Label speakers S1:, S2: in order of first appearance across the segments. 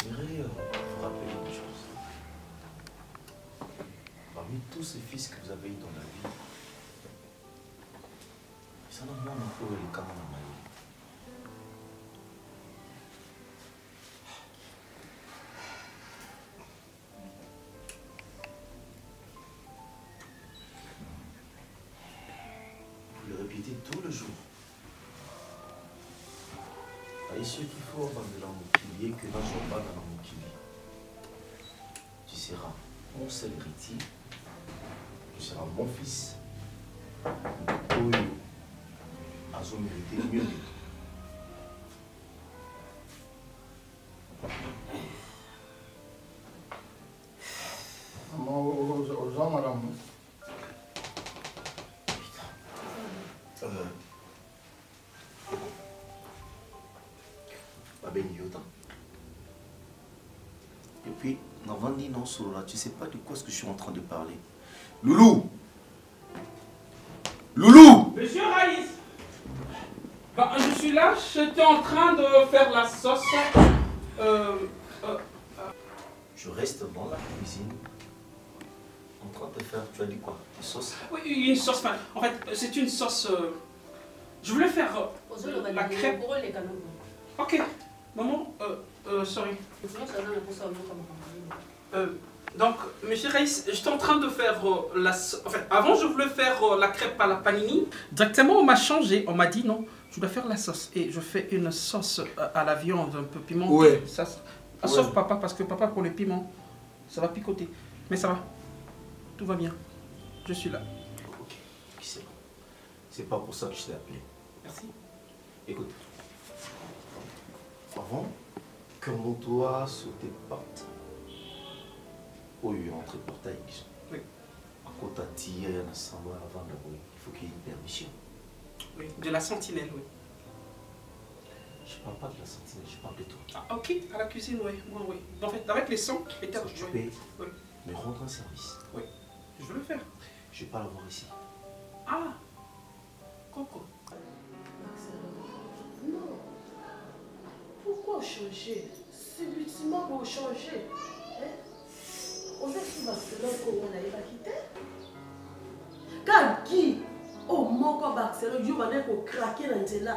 S1: J'aimerais vous rappeler une chose. Parmi tous ces fils que vous avez eu dans la vie, ça n'a pas encore le cas dans ma vie. Vous le répétez tout le jour. Et ce qu'il faut avant de l'enmoquiller, que ne soit pas dans l'enmoquiller. Tu seras mon seul héritier. Tu seras mon fils. Oui, Azo mérité mieux que toi.
S2: Maman, aux gens, madame.
S1: Et puis, Navandi non solo là, tu sais pas de quoi est-ce que je suis en train de parler. Loulou! Loulou!
S3: Monsieur Raïs, bah, je suis là, j'étais en train de faire la sauce.
S1: Je reste dans la cuisine en train de faire, tu as dit quoi? Une sauce?
S3: Oui, une sauce. En fait, c'est une sauce. Je voulais faire la crêpe. Ok, maman, sorry. Donc, monsieur Reis, j'étais en train de faire la... En fait, avant, je voulais faire la crêpe à la panini. Directement, on m'a changé. On m'a dit non, tu dois faire la sauce. Et je fais une sauce à la viande un peu pimentée.
S2: Ouais.
S3: Ça, sauf papa, parce que papa, pour le piment, ça va picoter. Mais ça va. Tout va bien. Je suis là.
S1: Ok, c'est bon. C'est pas pour ça que je t'ai appelé.
S3: Merci.
S1: Écoute. Avant que mon doigt sur tes portes, où il y a entre portail,
S3: oui.
S1: À côté de tir, il y a un samba avant de il faut qu'il y ait une permission.
S3: Oui, de la sentinelle, oui.
S1: Je ne parle pas de la sentinelle, je parle de toi.
S3: Ah, ok, à la cuisine, oui. Moi, oui. En fait, avec les sons, les terres,
S1: tu peux me rendre un service.
S3: Oui, je veux le faire.
S1: Je ne vais pas l'avoir ici.
S3: Ah, Coco.
S4: Non. Pourquoi changer? C'est l'ultime pour changer. On sait que Barcelone, on n'allait pas quitter. Quand Guy, au Moko Barcelone, il va craquer dans cela.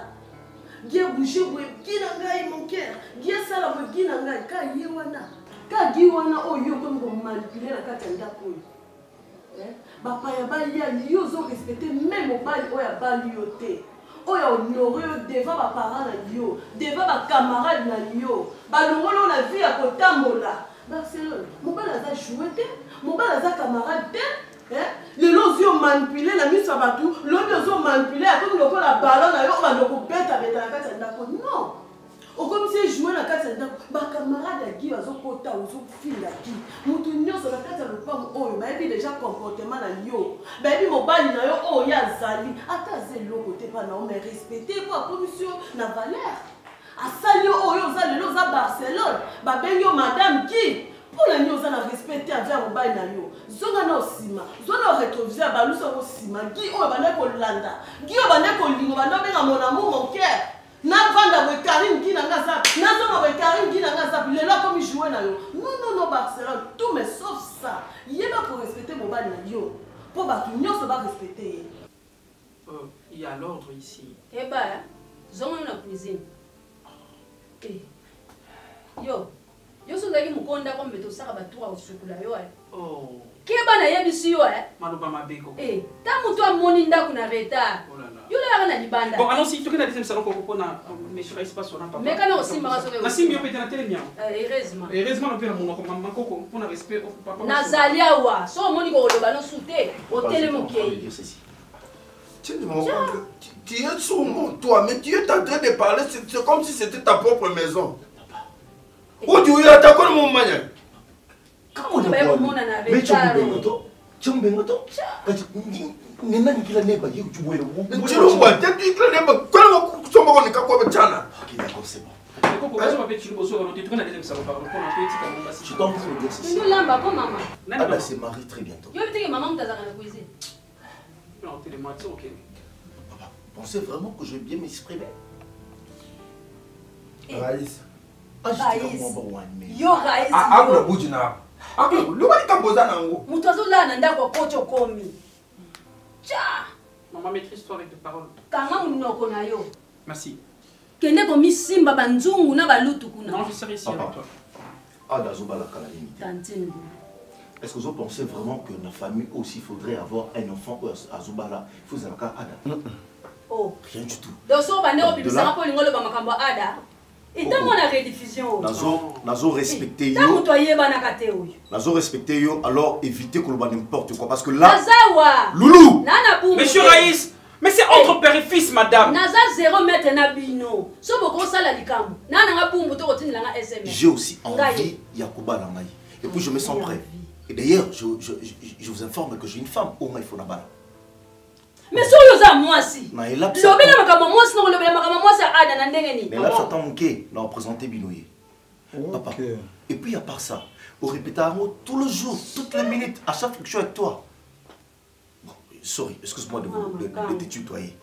S4: Guy a bougé, Guy n'a pas mon cœur. Guy a ça, Guy n'a pas quand Guy wana. Quand Guy wana, oh, yo comme manipuler la carte en d'appui. Papa yaba ya yo zo respecter même au bal o ya balioté. O ya honorer devant ba parents na yo, devant ba camarades na yo. Ba longolo na vie à kotambola. Barcelone, mon bal a joué té, mon bal a camarade té. Les lozio manipuler la mise à batou, l'autre manipuler à comme le la ballon na yo ba ndoko beta beta na kati ndako. Non. O comme si jouer na kati ndako, ba camarade a gi bazo kota ozo fila gi. Mutu nyonso na kati le pam oyo, ba ebi déjà comportement na yo. Ba ebi mobali na yo o ya zali, ata zelo côté pa na o mais respecter quoi commission na valeur. Asali oyo za lelo za Barcelone, ba benyo madame gi. Pour la nuit, on a respecté avec mon bail na yo. Zonga na osima, zonga rétroviseur ba luso osima. Gi o ba na ko landa. Gi o ba na ko lingo ba na benga mon amour mon cœur. Na vanda we Karim gi na ngasa. Na zoma we Karim gi na ngasa. Le là comme jouer na yo. Non Barcelone, tout mais sauf ça. Yeba pour respecter mon bail na yo. Pour ba tout nyonso ba respecter.
S3: Il y a l'ordre ici.
S5: Eh ben, zonga na cuisine. Yo. Yo so ndaki mukonda kwa mbeto saka batura osukula yo
S3: Oh.
S5: Keba na yebisi yo
S3: Maloba mabeko.
S5: Ta mutu amoni ndako na retard.
S3: Oh là là.
S5: Yo la na libanda.
S3: Bon, allons si tu connais la deuxième salon pour na monsieur Raïs pas sur papa.
S5: Mais quand on simba so
S3: na simbi opete na télé mia.
S5: Heureusement.
S3: Heureusement on peut na mon maman Coco pour na respect au papa.
S5: Nazalia wa. So moni ko loba no souté au télé moké.
S2: Tu es sous mon toit, mais tu es en train de parler, c'est comme si c'était ta propre maison. Où tu es attaqué mon manière?
S5: Comment tu vas mon na retard?
S1: Mais tu me bengoto. Ni nani kila neba hiyo chubwe le.
S2: Tu le vois, tu kila neba. Kwa kusoma kwa nikakuwa mchana.
S1: OK, d'accord, c'est bon.
S3: Coco, vas-y m'appeler tu le bosso alors tu connais la deuxième salon par rapport à petit comme ça.
S1: Je t'en prie de dire ceci.
S5: Nous lamba comme maman.
S1: Ah bah c'est Marie très bientôt.
S5: Yo biteke maman mtazaka na cuisine.
S3: Non, t'es les matins OK.
S1: pensez vraiment que je vais bien m'exprimer?
S2: Raïs.
S1: Ah,
S5: Raïs.
S1: je
S5: Yo Raïs.
S2: Ah, ah, Boudjina. Ah, le wali kamboza nango.
S5: Mutozo là nanda kwa kocho komi. Tcha.
S3: Maman, maîtrise-toi avec tes paroles.
S5: Kanga munoko na yo.
S3: Merci.
S5: Kende ko misimba banzungu na balutu kuna.
S3: Non, je serai ici avec toi.
S1: Ah, Dazoba la Kalalini.
S5: Tantine.
S1: Est-ce que vous pensez vraiment que dans la famille aussi faudrait avoir un enfant à Zubala? Il faut avoir Ada.
S5: Oh.
S1: Rien du tout.
S5: Donc so bande
S1: Donc,
S5: ko bibisa ko lingolo ba makambo ada. Et tant mon rediffusion.
S1: Nazo respecté yo.
S5: Tant to yeba na kate oyo.
S1: Nazo respecté yo, alors évitez que l'on n'importe quoi parce que là
S5: Nazawa.
S1: Loulou.
S5: Nana pour
S3: Monsieur Raïs, mais c'est entre père et fils, madame.
S5: Naza 0 mètre na bino. So boko sala likambo. Nana nga pumbu to kotinila nga SMS.
S1: J'ai aussi envie Yakuba Langaï. Et puis je me sens prêt. Et d'ailleurs, je vous informe que j'ai une femme au moins il faut la balle.
S5: Mais so yo za moi si.
S1: Na ela.
S5: Lobi na makambo moi si no lobi na makambo moi sa ada na ndenge ni.
S1: Mais là ça t'enquête, là on présentait Binoye. Papa. Et puis à part ça, au répétaro tous les jours, toutes les minutes, à chaque fois que je suis avec toi. Bon, sorry, excuse-moi de te tutoyer.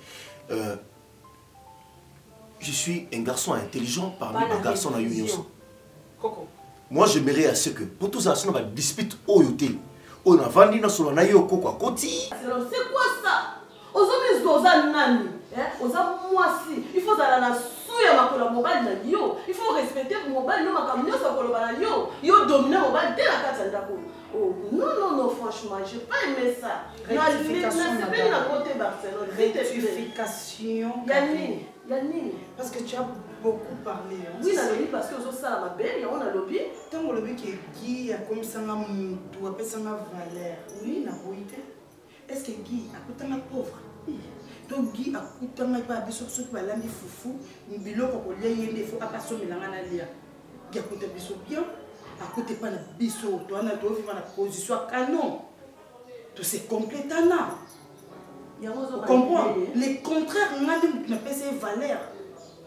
S1: Je suis un garçon intelligent parmi les garçons à Union.
S3: Coco.
S1: Moi j'aimerais à ce que pour tous ça, on va dispute au yoté. On a vendu dans son naïo coco à côté.
S4: C'est quoi ça? Aux hommes, aux nani, aux hommes, moi si. Il faut aller la souille à ma mobile na yo. Il faut respecter mon mobile, non, ma camion, ça pour yo. Yo domine mon mobile dès la carte d'ako. Oh non, non, non, franchement, j'ai pas aimé ça. C'est bien la côté Barcelone.
S6: Rectification.
S4: Yanni.
S6: Parce que tu as beaucoup parlé.
S4: Oui, Nalobi, parce que je ça ma belle, on a lobby.
S6: Tant que le lobby qui est Guy a comme ça, tu appelles ça Valère. Oui, na boité. Est-ce que Guy a coûté ma pauvre? Donc Guy a coûté ma pauvre. Parce que tu vas l'amener foufou. Nous bilons pour lier il y a des fois à passer au Milan à lire. Guy a coûté biso bien. A coûté pas na biso. Toi na toi vivre na position canon. Tout c'est complétement. Tu comprends? Les contraires, on a des valeurs.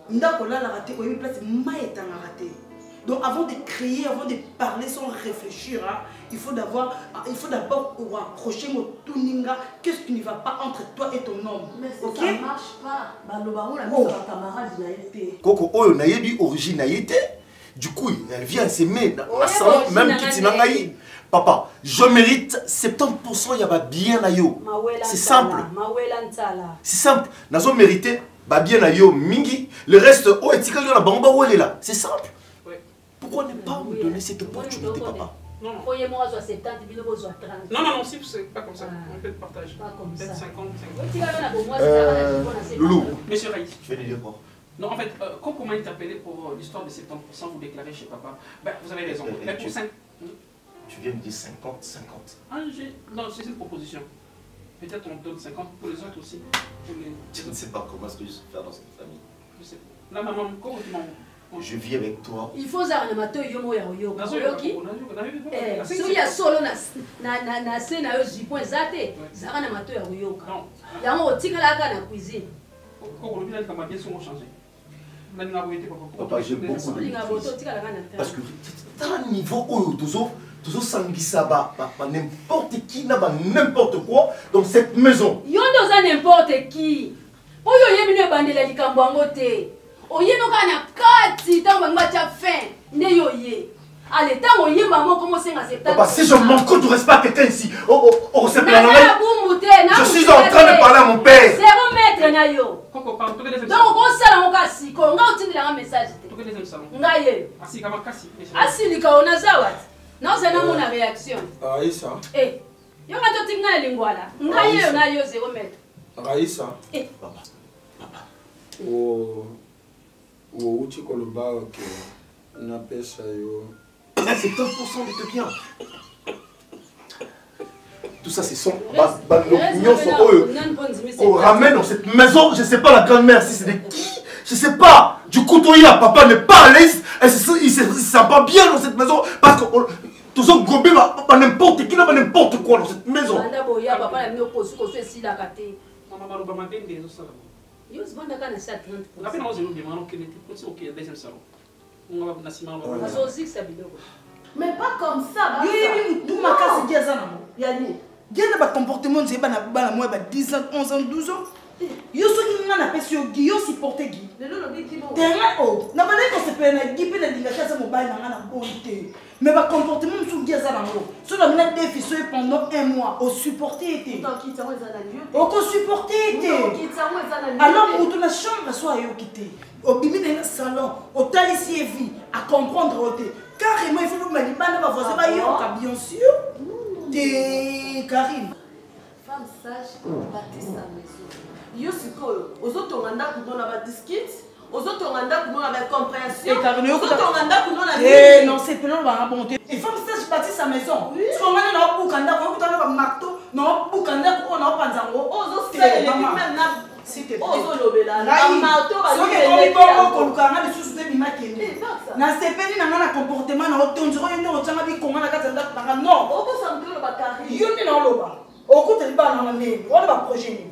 S6: On a raté, on a place raté. Donc avant de créer, avant de parler sans réfléchir, il faut d'abord accrocher mon tuninga. Qu'est-ce qui ne va pas entre toi et ton homme?
S4: Mais ça ne marche pas.
S1: Coco, oh, naïbi origine naïté. Du coup, elle vient s'aimer dans la salon, même Kitinangaï. Papa, je mérite 70% yaba bien na yo. C'est simple. C'est simple. Nazo mérité ba bien na yo mingi. Le reste, oh, etika yo la bamba où elle est là. C'est simple. Pourquoi ne pas me donner cette opportunité, papa?
S3: Non, non.
S5: Croyez-moi, soit 70, soit 30.
S3: Non, non, non, c'est pas comme ça. On fait le partage.
S5: Pas comme ça.
S3: 50,
S5: 50.
S1: Loulou.
S3: Monsieur Raïs.
S1: Tu veux dire quoi?
S3: Non, en fait, quand on m'a interpellé pour l'histoire de 70%, vous déclarez chez papa. Ben, vous avez raison. Mais pour 5...
S1: Tu viens me dire 50-50.
S3: Ah, non, c'est une proposition. Peut-être on donne 50 pour les autres aussi.
S1: Je ne sais pas comment est-ce que je vais faire dans cette famille.
S3: Je sais pas. Là, maman, comment tu m'en...
S1: Je vis avec toi.
S5: Il faut ça on mato yomo ya yo.
S3: Nazoyoki.
S5: So ya solo na se na yo jipon zate. Zaka na mato ya yo.
S3: Non.
S5: Ya mo tikala ka na cuisine.
S3: Quand on le vient comme bien sont changé.
S1: Papa, j'ai beaucoup de... Parce que dans le niveau où toujours sanguissa n'importe qui n'a pas n'importe quoi dans cette maison.
S5: Yondo za n'importe qui. Oyo yebine bandela likambo angote. Oyeno kana kati tango ngba cha fin ne yoye. Allez, tango yemba mo comment c'est acceptable.
S1: Papa, si je manque de respect à quelqu'un ici, c'est plein
S5: je
S1: suis en train de parler à mon père.
S5: 0 mètre na yo. Donc on sala ngasi ko nga utindila nga message te. Ngaye.
S3: Asi kama kasi.
S5: Asi likaona zawat. Non c'est na mona réaction.
S2: Raïssa.
S5: Eh. Yo nga to tinga lingwala. Ngaye na yo 0 mètre.
S2: Raïssa.
S5: Eh.
S1: Papa.
S2: Oh uchi koloba que na pesa yo.
S1: 70% de tes biens. Tout ça, c'est son. On ramène dans cette maison, je ne sais pas la grand-mère, si c'est de qui, je ne sais pas. Du coup, toi, papa n'est pas à l'aise, il ne se sent pas bien dans cette maison parce que tout ça, gobé, n'importe qui, n'importe quoi dans cette maison.
S4: Mais pas comme ça.
S6: Il y a des comportements, c'est pas 10 ans, 11 ans, 12 ans. Yo soki nga na pesi yo Guy yo supporter Guy.
S4: Lelo lo biki bon.
S6: Terrain oh, na bana ko se pena Guy pe na dinga ça mobile na nga na bonté. Mais ba comportement sur Guy za nango. So na na défi so pendant 1 mois au supporter été.
S4: Tant qu'il t'a za na lieu.
S6: O ko supporter été. Alors mutu na chambre so ayo kité. Au bimi na salon, au talisi vie à comprendre oté. Carrément il faut que ma libana va voisin ba yo bien sûr. Des Karim.
S4: Femme sage, bâtir sa maison. Yo sikoyo, ozotonga ndako na ba disquette, ozotonga ndako na ba compréhension. Ozotonga ndako na
S6: eh non, c'est pas la bonté. Et femme sage bâtir sa maison. Ce qu'on va na bukanda ko kutana ba marteau, na bukanda ko na panzango.
S4: Ozo sele les même na
S6: c'était
S4: ozo lobela.
S6: Na marteau ba yo ko lukanga les sous de bimakende. Na sepeli na na comportement na otonjero yo ndo tanga bi konga na kata ndako na non.
S4: Oko samtolo ba Karim.
S6: Yo ni na loba. Okuta liba na nene, wana ba projet ni.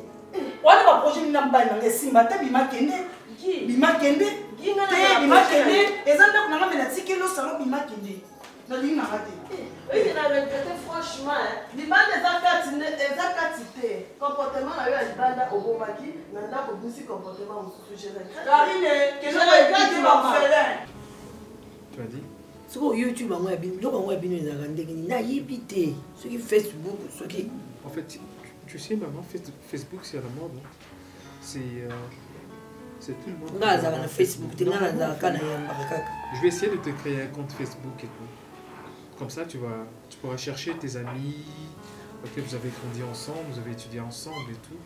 S6: Wana ba projet ni na mbana ngesimba te bimakende. Bimakende. Te bimakende. Ezanda kuna ngame na tikelo salon bimakende. Na linga ngate.
S4: Oui, il a regretté franchement. Libanda ezakatite. Comportement na yo ya libanda obomaki, nanda ko busi comportement mususu je regrette.
S6: Karine, que je regrette ma frère.
S7: Tu as dit?
S8: Sur YouTube, on a bien, on a bien na yébité. Ce qui Facebook, ce qui.
S7: En fait, tu sais, maman, Facebook, c'est à la mode. C'est tout le monde.
S8: On a Facebook,
S7: Je vais essayer de te créer un compte Facebook et tout. Comme ça, tu pourras chercher tes amis, auxquels vous avez grandi ensemble, vous avez étudié ensemble et tout.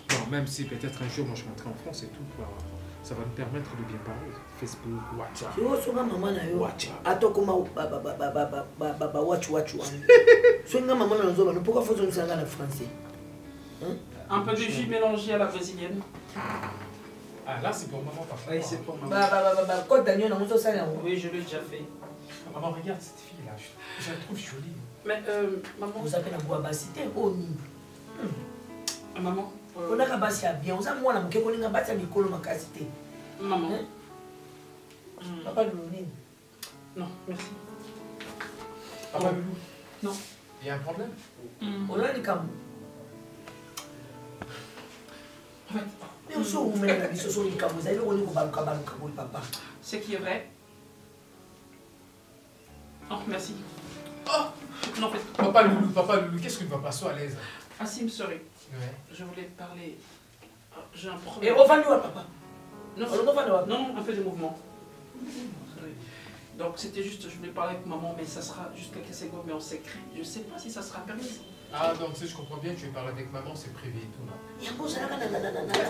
S7: Bon, même si peut-être un jour, moi, je rentrerai en France et tout, quoi. Ça va me permettre de bien parler. Facebook, WhatsApp.
S8: WhatsApp. Attends, comment watch. Pourquoi faut-on ça en français?
S3: Un peu de jus mélangé à la brésilienne.
S7: Ah, là, c'est pour maman, papa.
S3: Oui, c'est pour maman. Oui, je l'ai déjà fait.
S7: Maman, regarde cette fille-là. Je la trouve jolie.
S3: Mais, maman.
S8: Vous appelez la Guabacité au nid.
S3: Maman.
S8: On a pas bien. On a moins de qu'on a pas de colo macacité.
S3: Maman.
S8: Papa Loulou.
S3: Non, merci.
S7: Papa Loulou.
S3: Non.
S7: Il y a un problème?
S8: On a des camons. Mais on sort où même la vie, ce sont les camons. Vous avez vu, on est au papa.
S3: Ce qui est vrai. Oh, merci. Oh! Non, en fait.
S7: Papa Loulou, qu'est-ce que papa soit à l'aise?
S3: Assim, sorry.
S7: Ouais.
S3: Je voulais parler. J'ai un problème.
S8: Et on va nous papa.
S3: Non, un peu de mouvement. Donc c'était juste, je voulais parler avec maman, mais ça sera juste quelques secondes, mais on s'écrit. Je sais pas si ça sera permis.
S7: Ah, donc si je comprends bien, tu veux parler avec maman, c'est privé et tout là.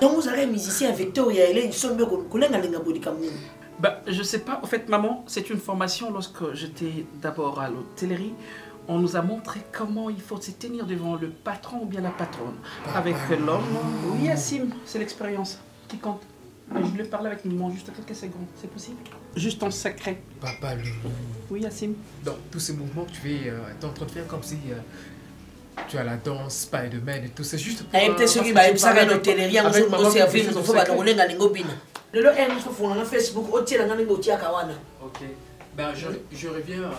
S8: Donc vous avez un musicien Victoria, il est une seule
S3: Bah, je sais pas, en fait, maman, c'est une formation lorsque j'étais d'abord à l'hôtellerie. On nous a montré comment il faut se tenir devant le patron ou bien la patronne. Avec l'homme. Oui, Assim, c'est l'expérience qui compte. Mais je voulais parler avec maman juste quelques secondes, c'est possible? Juste en secret.
S7: Papa Loulou.
S3: Oui, Assim.
S7: Donc, tous ces mouvements que tu es en train de faire comme si tu as la danse, Spider-Man et tout, c'est juste pour...
S8: peut-être ceux qui vont faire à l'hôtellerie, on va servir, il faut pas qu'on ait un ngobina. Le M, il faut faire un Facebook, au tir, on a un tir kawana.
S7: Ok. Ben, je reviens.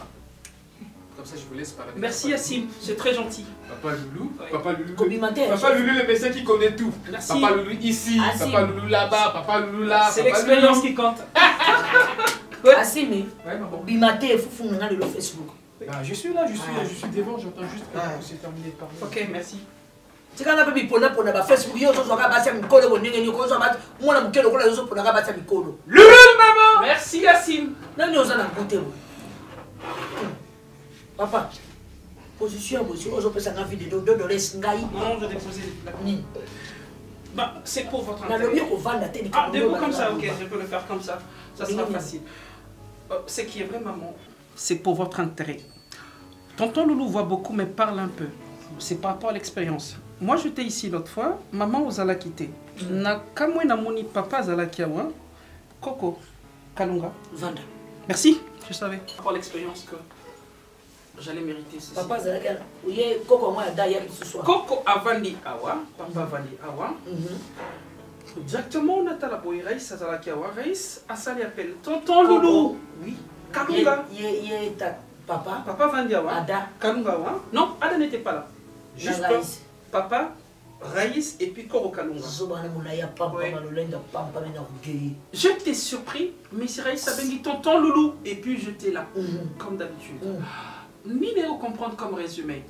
S7: Comme ça, je vous laisse parler.
S3: Merci, Assim, c'est très gentil.
S7: Papa Loulou,
S3: ouais.
S7: Papa Loulou.
S8: Papa
S7: Loulou, le médecin qui connaît tout.
S3: Merci.
S7: Papa Loulou ici, Papa Loulou là-bas, Papa Loulou là.
S3: C'est l'expérience qui compte.
S8: Assim, mais.
S7: Ouais, maman.
S8: Bimate, il faut faire le Facebook.
S7: Ben, je suis là, je suis devant, j'entends juste que c'est terminé de parler.
S3: Ok, merci.
S8: C'est quand on a pu pour Facebook, il y a aussi un micro, on est on a moi, on a pour la micro.
S3: Loulou, maman. Merci, Assim.
S8: Non, nous allons goûter. Papa, position, monsieur, on peut s'en envie de
S3: Non, je vais déposer la nuit. Bah, c'est pour votre intérêt. Ah, debout comme ça, ok, je peux le faire comme ça. Ça sera facile. Ce qui est vrai, maman, c'est pour votre intérêt. Tonton Loulou voit beaucoup, mais parle un peu. C'est par rapport à l'expérience. Moi, j'étais ici l'autre fois, maman vous a quitté. Na kamwe na moni papa zala kiawa, Coco, Kalunga.
S8: Vanda.
S3: Merci, je savais. Pour l'expérience que j'allais mériter ceci.
S8: Papa zala kiawa, oui, Coco moi d'ailleurs ce soir.
S3: Coco avandi awa, papa avandi awa. Directement on a la boy Reis azala kiawa, Reis asali appelle tonton Loulou. Oui. Kalunga.
S8: Il est ta papa.
S3: Papa vandi awa.
S8: Ada.
S3: Kalunga awa. Non, Ada n'était pas là. Juste papa Raïs et puis Koro Kalunga. J'étais surpris, mais c'est Raïs a béni tonton Loulou. Et puis j'étais là, comme d'habitude. Numéro comprendre comme résumé.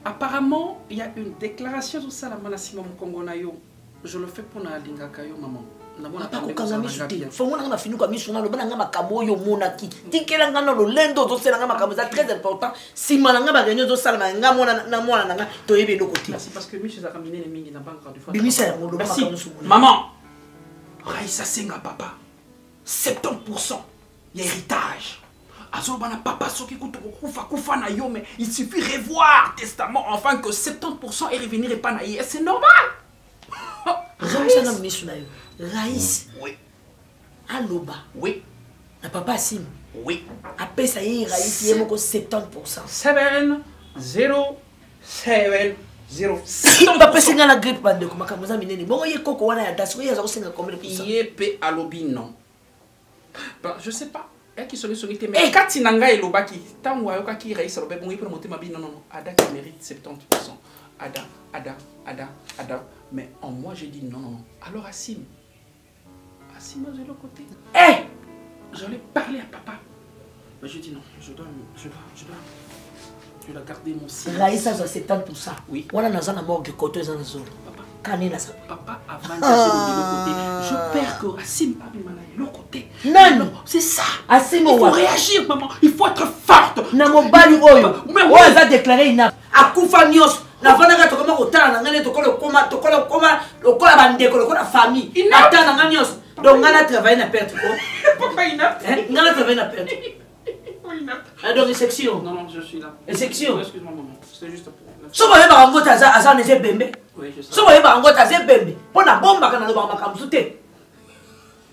S3: Apparemment, il y a une déclaration sur ça, la Manasima Mkongonayo. Je le fais pour Nalinga Kayo, maman.
S8: Papa ko kanga misute fongo nga mafinu ka misuna lo bana nga makamo yo monaki tikela nga no lendo to sela nga makamo ça très important si malanga ba réunion to sala nga mona na mona nga to yebe lo côté
S3: c'est parce que Michel a ramené les mingi na banque du fois
S8: bimisa ngo lo
S3: makamo su maman Raïssa Senga papa 70% l'héritage azo bana papa soki kuto kufa na yo mais il suffit revoir testament enfin que 70% et revenir et pas na ye c'est normal.
S8: Raïssa na misuna yo Raïs,
S3: oui.
S8: Aloba,
S3: oui.
S8: Na papa Sim,
S3: oui.
S8: Après ça y est, Raïs, il y a 70%.
S3: 7, 0, 7, 0.
S8: Si papa Singa la grippe, bande comme Kamuza Mineni, bon, il y a Coco, on a das, il y a aussi un combien de pourcents.
S3: Il y a Alobi, non. Je sais pas. Il y a qui sont sonné, mais Katinanga et Lobaki, tant ou Ayoka qui Raïs, bon, il peut monter ma vie, non, non, Ada qui mérite 70%. Ada. Mais en moi, j'ai dit non. Alors, Assim, moi de l'autre côté.
S8: Hé!
S3: J'allais parler à papa. Mais je dis non, je dois garder mon silence.
S8: Raïssa, c'est 70%.
S3: Oui.
S8: On a dans la morgue côté dans la zone.
S3: Papa, avant de l'autre côté, je perds que Assim pas de l'autre côté.
S8: Non,
S3: c'est ça.
S8: Assim,
S3: il faut réagir, maman. Il faut être forte.
S8: Namobali Oyo. Mais on a déclaré une Akoufa Nios. Na vana to koma kotana ngane to koma lokola bandeko lokola famille atana nganyos donc ngana travailler na perte ko
S3: papa ina
S8: ngana travailler na perte donc section
S3: non je suis là
S8: section
S3: excuse-moi maman c'est juste pour
S8: so ba ba ngota za ne bembe
S3: oui je sais
S8: so ba ngota za bembe pona bomba kana lo ba makamzu te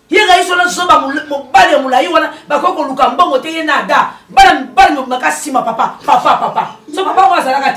S8: yega iso na so ba mo bale mulai wana ba ko luka mbongo te yena da bala makasima papa so papa wa zalaka.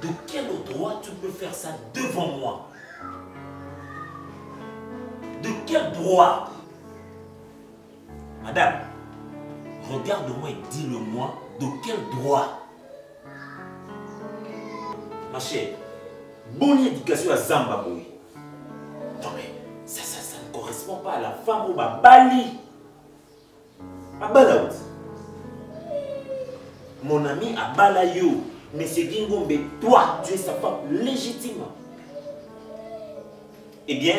S1: De quel droit tu peux faire ça devant moi? De quel droit? Madame, regarde-moi et dis-le-moi, de quel droit? Ma chère, bonne éducation à Zamba boy. Non mais, ça ne correspond pas à la femme ou ma bali. Ma balaout. Mon ami Abalayo, Monsieur Gingombe, toi, tu es sa femme légitime. Eh bien,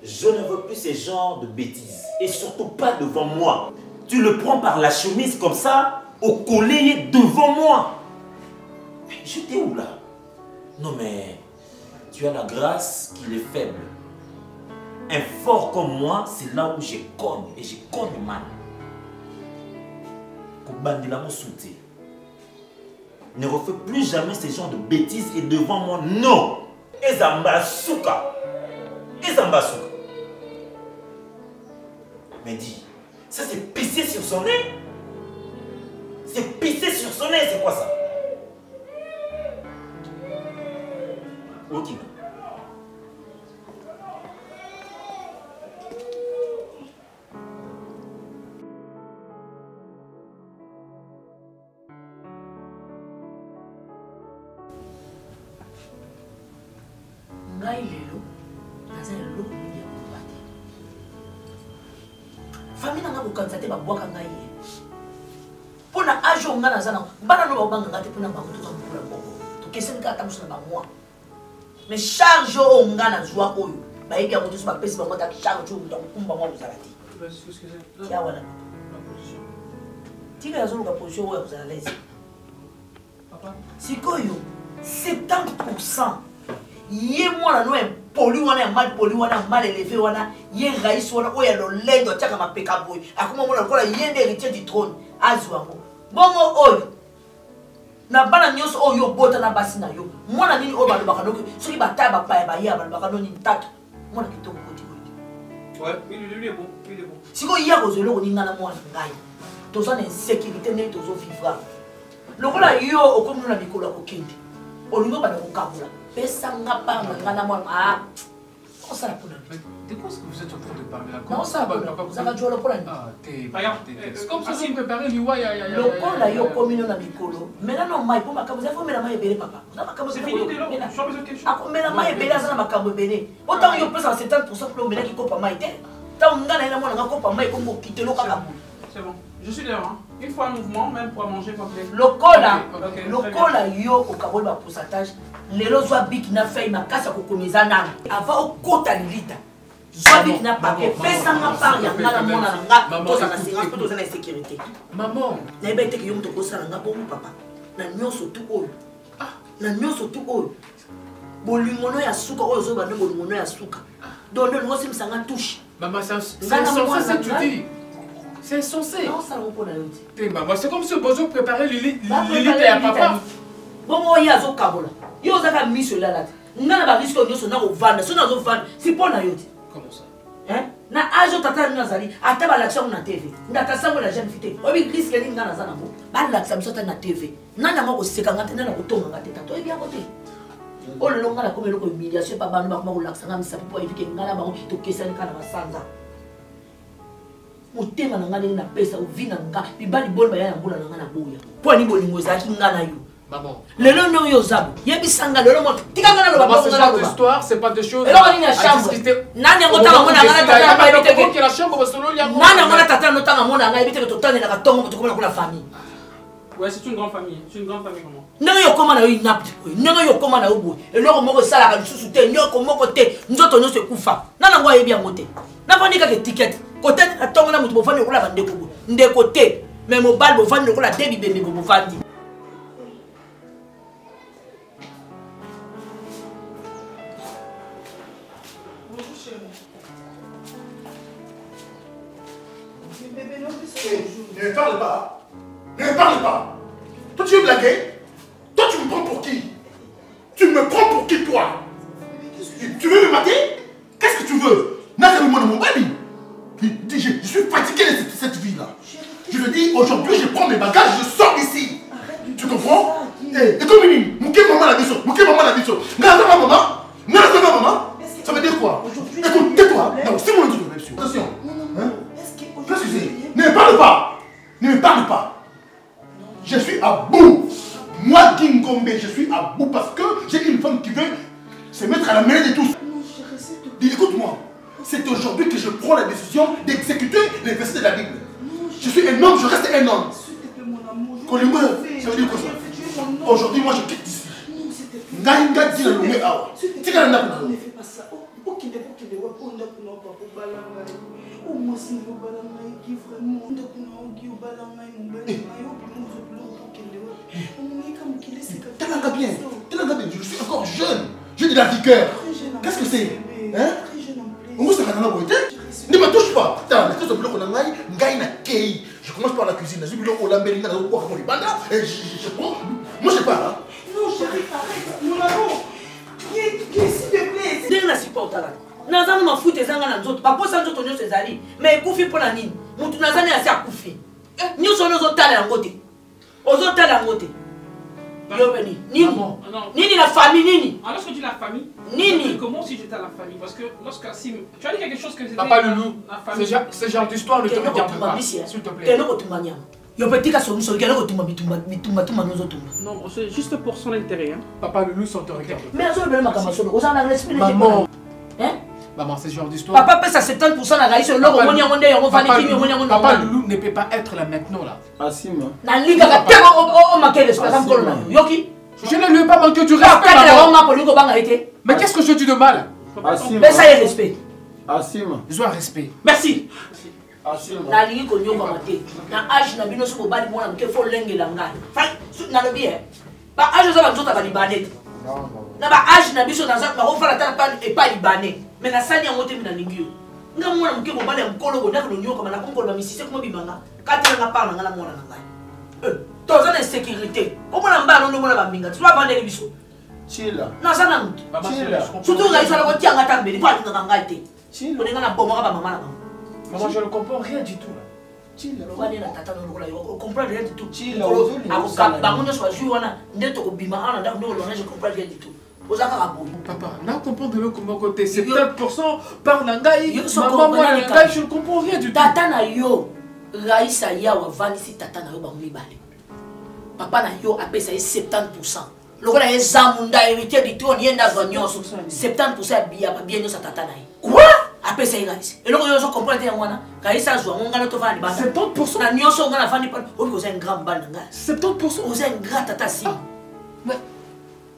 S1: je ne veux plus ces genres de bêtises. Et surtout pas devant moi. Tu le prends par la chemise comme ça, au collier devant moi. J'étais où là? Non mais, tu as la grâce qu'il est faible. Un fort comme moi, c'est là où je cogne. Et je cogne mal. Pour bandila mon soutien. Ne refais plus jamais ce genre de bêtises et devant moi, non. Ezambasuka. Ezambasuka. Mais dis, ça c'est pisser sur son nez. C'est pisser sur son nez, c'est quoi ça? Ok.
S8: Ngai lelo naza eloko mingi ya koloba te famille nanga kokanisa te babwaka ngai ye mpo na age oyo ngai naza nango bana no babanganga te mpona bango toza mokula moko tokeseni kaka tamoso na bamwa mais charge oyo ngai nazwa oyo bayebi yango toso bapesi bango ata charge oyo moto akokumba mwa kozala te tia wana tika yazoluka position oyo akozala lese
S3: Papa.
S8: sikoyo 70% ye mwana no poli wana ya mal poli wana mal élevé wana ye raïs wana oyo ya lolendo atiaka mapeka boye akoma mona lokola ye nde héritier du trône azwa yango bongo oyo na bana nyonso oyo obota na basi na yo mwana nini oyo balobaka noki soki bataya bapaya baya balobaka noni ntatu mwana kitoko koti koyi
S3: Ouais, il est bon, il est bon.
S8: sikoyo ye akozwa eloko ninga na mwana ngai toza na insécurité ndenge tozovivra lokola yo okomi na mikolo ya kokende olingi obanda kokabola pesanga panga nga na mwana osala mpona
S7: De quoi est-ce que vous êtes en train de parler là?
S8: na osala mpona ozaka jola mpona nini
S7: Ah, t'es...
S3: Regarde,
S7: C'est comme ça que vous préparez l'Iwa,
S8: lokola yo okomi no na mikolo mela no mai mpo makambo eza fomela mai ebele papa oza makambo
S3: c'est fini dès lors. Je suis besoin de quelque chose.
S8: akomela mai ebele aza na makambo ebele otango yo opesaka 70% mpo omelaki kopa mai te ntango nga na ye na mwana nga kopa mai kombo okitelo kaka boye
S3: C'est bon. Je suis dehors. Hein. Une fois un mouvement, même pour manger complet.
S8: lokola
S3: Ok,
S8: lokola yo okaboli ba pourcentage lelo zwa biki na fei makasi ya kokomeza nano ava okota lilita zwa biki na papier pesanga par ya nga na mwana na nga tozala na sécurité mpo toza na insécurité
S7: Maman,
S8: nayeba ete ke yo moto okosala nga bongo papa na nyonso tu oyo na nyonso tu oyo bolingono ya suka oyo ozoyeba nde bolingono ya suka donc nde olingo osimisa nga touche
S7: maman, c'est
S8: Nga na
S7: censé
S8: mwana
S7: ça tu
S8: na
S7: dis. C'est censé.
S8: naosala ngo mpona yo te
S7: T'es maman, c'est comme si vous préparez Lilith
S8: Baprépare
S7: et à
S8: Lilith
S7: papa.
S8: bongo oyo azokabola yo ozaka miso elala te nga na bariske oyo nyonso nakovanda so nazovanda si mpo na yo te
S7: Comment ça?
S8: na age oyo tata nini azali ata balakisa yango na tv ndatasango na jeune fille te oyebi riske nini nga naza nango balakisa biso ata na tv nani yango akosekanga te nani akotonganga te tata oyebi yango te oyo lelo nga nakomi eloko humiliation epa bano bakoma kolakisanga misapi mpo ayebike nga na bango tokesani kaka na basanza motema na nga ndenge napesa ovi na nga mibali boli baya na mbula na nga na boya mpo ani bolingo ezalaki nga na yo
S7: Maman.
S8: lelo ndenge oyo ozabo yebisanga lelo moto tika nga naloba
S7: Maman, ce
S8: bongo
S7: genre
S8: naloba
S7: d'histoire, c'est pas des choses
S8: eloko nini ya
S7: à
S8: chambre
S7: discuter.
S8: nani yango tanga mona nga na tata na bayebi teke
S7: Qui la chambre, parce que là,
S8: nani yango na tata no tanga mona nga yebi teke totandelaka ntongo moto komona kola famille
S3: Ouais, c'est une grande famille. C'est une grande famille comment?
S8: ndenge yo okóma na yo inapte boye ndenge yo okóma na yo boye eloko moko esalaka lisusu te nyoko moko te nzoto nyonso ekufa nani yango ayebi yango te nafandi kaka etikete kotani na ntongo na moto bovandi lokola bandeko boye ndeko te me mobali bovandi lokola de bibembe bo bovandi
S2: Ne me parle pas. Ne me parle pas. Toi, tu veux blaguer? Toi, tu me prends pour qui? Tu me prends pour qui, toi? Tu veux me mater? Qu'est-ce que tu veux? N'a-moi mon baby. Je suis fatigué de cette vie-là. Je te dis, aujourd'hui, je prends mes bagages, je sors d'ici. Tu comprends? Et comme une mouké maman la biso, mouké maman la biso. N'a-ta maman? N'a-ta maman? Ça veut dire quoi? Écoute, tais-toi. Non, c'est mon tour, monsieur. Attention. Hein? Qu'est-ce que c'est? Ne me parle pas. Ne me parle pas. Je suis à bout. Moi, King Gombe, je suis à bout parce que j'ai une femme qui veut se mettre à la mêlée de tous. Dis, écoute-moi. C'est aujourd'hui que je prends la décision d'exécuter les versets de la Bible. Je suis un homme, je reste un homme. Kolimbo, ça veut dire quoi ça? Aujourd'hui, moi, je quitte ici. Ngaïnga dit la nommée Awa. Tu as un homme.
S6: Ne fais pas ça. Ok,
S2: T'as bien. Je suis encore jeune. J'ai de la vigueur. Qu'est-ce que c'est? Hein? Ne me touche pas. Je commence par la cuisine. Je prends. Moi, je pars.
S6: Non, chérie, arrête. Mon amour. S'il te plaît.
S8: ndenge nasupportaka naza na mafuta ezanga na nzoto baposa nzoto nyonso ezali me ekufi mpo na nini motu naza na yasi akufi nyonso wana ozotala yango te ozotala yango te yobe nini nini la famille nini
S3: Alors, lorsque tu dis la famille,
S8: Nini.
S3: comment si j'étais à la famille? Parce que lorsqu'Assim, tu as dit quelque chose que c'était
S7: Papa Loulou,
S3: la famille.
S7: ce genre d'histoire ne te
S8: kende
S7: regarde
S8: kotumba
S7: pas,
S8: bisi
S7: s'il te plaît.
S8: kende kotumba nyama yo pe tika somisolo kende kotumba bitumba nozotumba
S3: Non, c'est juste pour son intérêt. Hein.
S7: Papa Loulou, ça ne te regarde pas.
S8: mais azolobele makambo solo ozala na respect
S7: Maman.
S8: hein
S7: Maman, ce genre d'histoire.
S8: papa pesa 70% na raisi eloko omoni yango nde yango fani kimi omoni yango
S7: Papa
S8: nde
S7: Loulou ne peut pas être là maintenant là.
S2: Assima.
S8: nalingaka te omake respect ata mokolo na yo yoki
S7: Je ne lui ai pas manqué du respect,
S8: kakatela
S7: maman.
S8: bango mapolingi kobanga ye te
S7: Mais qu'est-ce que je dis de mal?
S2: Assima.
S8: pesa ye respect
S2: Assima.
S7: Ils ont un respect.
S3: Merci.
S8: nalingi konyokama te na age na bino soki obali mwana moke fo olengela ngai nalobi e baage oza banzota balibane te na baage na biso bakofala tala epa libane me nasali yango te mi nalingi yo nga mwana moke mobali ya mokolo bondaka nonyokama nakonkoloba misise komobimanga katelanga par na nga na mwana na ngai toza na insécurité omona mbala nondomona bambinga ti bavandeli biso naza na mutu surtout ngai sala kotianga ta mbeli po alingaka ngai te oninga na bomaka bamama na bango.
S7: Maman, je ne comprends rien du tout là.
S8: On comprend rien du tout. Je comprends rien du tout.
S7: Papa, là on comprend de l'autre côté. 70% par Nangaï. Maman, moi, Nangaï, je ne comprends rien du tout.
S8: Tata na yo, Raïssa Yawa Vanisi Tata na yo Bamibale. Papa na yo appelle ça 70%. Le rôle est Zamunda héritier du trône, il y a 70% bien yo sa Tata na yo. Quoi? Après ça, il et là, on comprend que ça joue, on gagne
S7: 70%.
S8: La nuance, on gagne vous avez un grand bal.
S7: 70%.
S8: Vous avez un grand tata.
S7: Mais,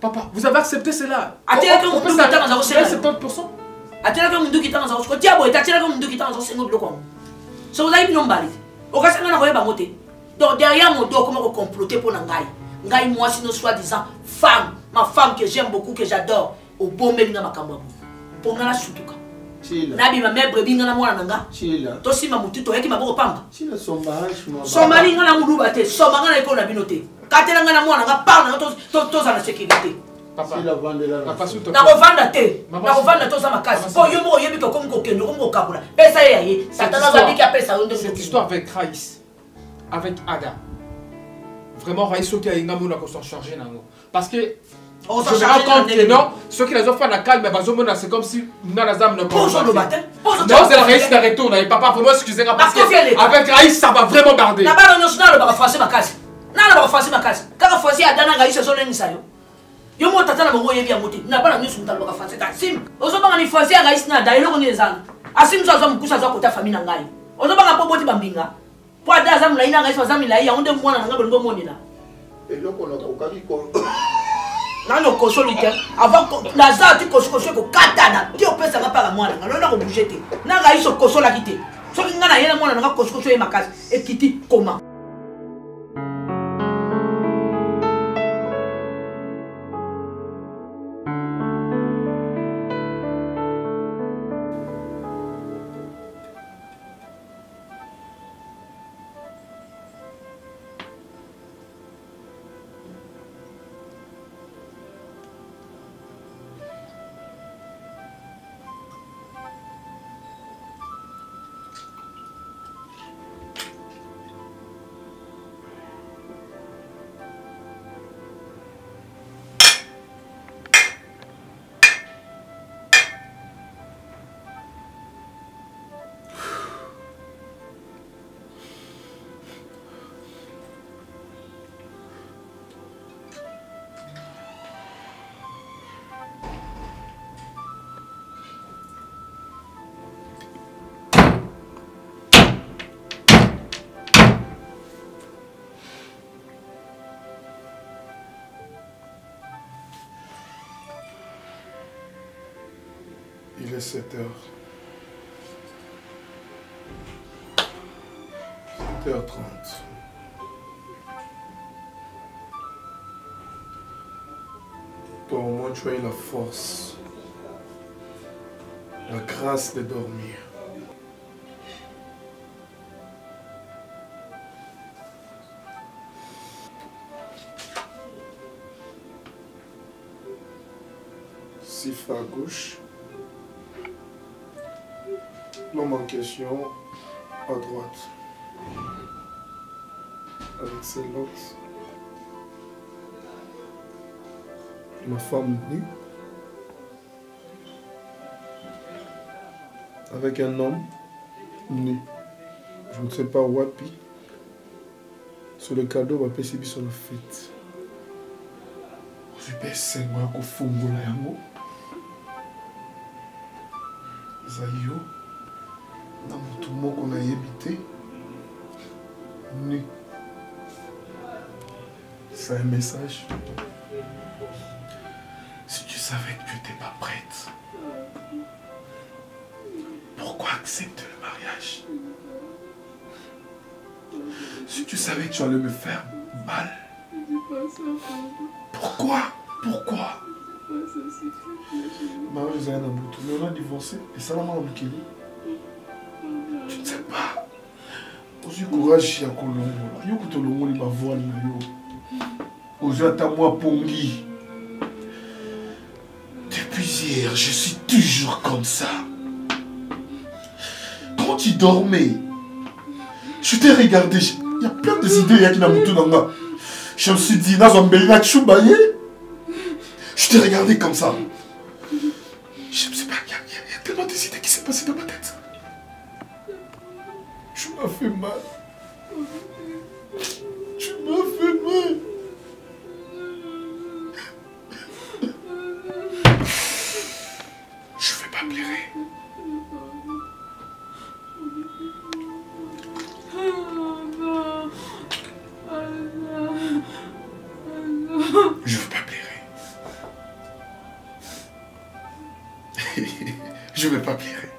S7: papa, vous avez accepté cela.
S8: Attends,
S7: on peut ça 70%.
S8: Attends, on qui dans un côté, on qui dans un single bloc. Ça vous avez mis nombali. Au cas où on a envoyé Bamoté. Donc derrière mon dos, comment on comploter pour Nangaï. Nangaï, moi, si nous soi-disant femme, ma femme que j'aime beaucoup, que j'adore, au bon mélinga makambo. Pour Nala Soutuka. Nabi ma mère brebis ngana mwana nanga. To sima mutu to yaki maboko pamba. Somali ngana muluba te, soma ngana iko na binote. Katela ngana mwana nga pa na to za na sécurité.
S7: Papa, papa suto.
S8: Na kovanda te. Na kovanda to za makasi. Po yo mo yebi ko komko kendo komko kabula. Pesa ye ye. Satana va bika pesa onde.
S7: Cette histoire avec Raïs, avec Ada. Vraiment Raïs qui a une amour qu'on s'en charger nango. Parce que je me rends compte que non, ceux qui les ont fait la calme, c'est comme si Nanazam ne pense pas. Non, c'est la Raïs qui retourne. Papa, vraiment, excusez-moi, parce qu'avec Raïs, ça va vraiment garder.
S8: Na bala national ba français makasi. Na ba français makasi. Kaka français adana Raïs so lengi sayo. Yo mo tata na bongo yebi amote. Na bala nyusu mutalo ba français ta sim. Ozo banga ni français Raïs na da eloko ni ezana. Asim so azamu kusa za kota famille na ngai. Ozo banga po boti bambinga. Po ada azamu la ina Raïs azamu la ya onde mwana na ngabo ngo monina.
S2: Eloko na kokaki ko
S8: Nano kosolite avant la zati kosokoso ko katana ti opesa nga pa mwana nga lona ko bouger te na nga iso kosola kite so nga na yena mwana nga kosokoso e makasi ekiti koma.
S2: Il est 7h. 7h30. Toi, au moins, tu as eu la force, la grâce de dormir. Siffle à gauche. L'homme en question à droite. Avec ses locks. Ma femme nue. Avec un homme nu. Je ne sais pas wapi. Sur le cadeau, on va payer sur la fête. Je vais essayer de faire un Zayo, na mutu moko na yebite, nu. C'est un message. Si tu savais que tu n'étais pas prête, pourquoi accepter le mariage? Si tu savais que tu allais me faire mal. Pourquoi? Pourquoi? Maman, ils on a divorcé. Et ça, maman, tu ne sais pas. Aussi courage, il y a Colombo. Il y a Colombo, il va voir. Aujourd'hui, à moi, Pongi. Depuis hier, je suis toujours comme ça. Quand tu dormais, je t'ai regardé. Il y a plein d'idées qui n'ont pas tout. Je me suis dit, je t'ai regardé comme ça. Je ne sais pas, il y a tellement d'idées qui s'est passé dans ma tête. Tu m'as fait mal. Tu m'as fait mal. Je ne vais pas pleurer. Je ne veux pas pleurer. Je ne vais pas pleurer.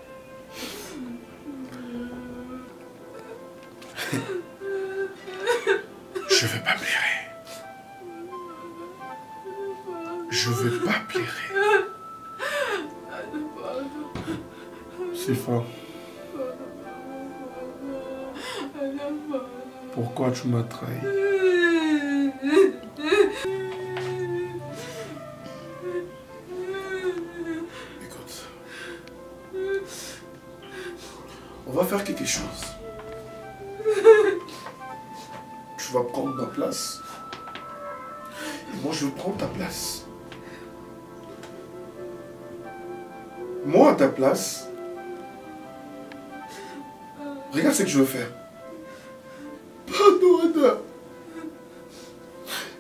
S2: Je ne vais pas pleurer. Je ne vais pas pleurer. C'est fort. Pourquoi tu m'as trahi? Écoute. On va faire quelque chose. Tu vas prendre ma place. Et moi, je vais prendre ta place. Moi, à ta place, regarde ce que je veux faire. Pardon, Anna.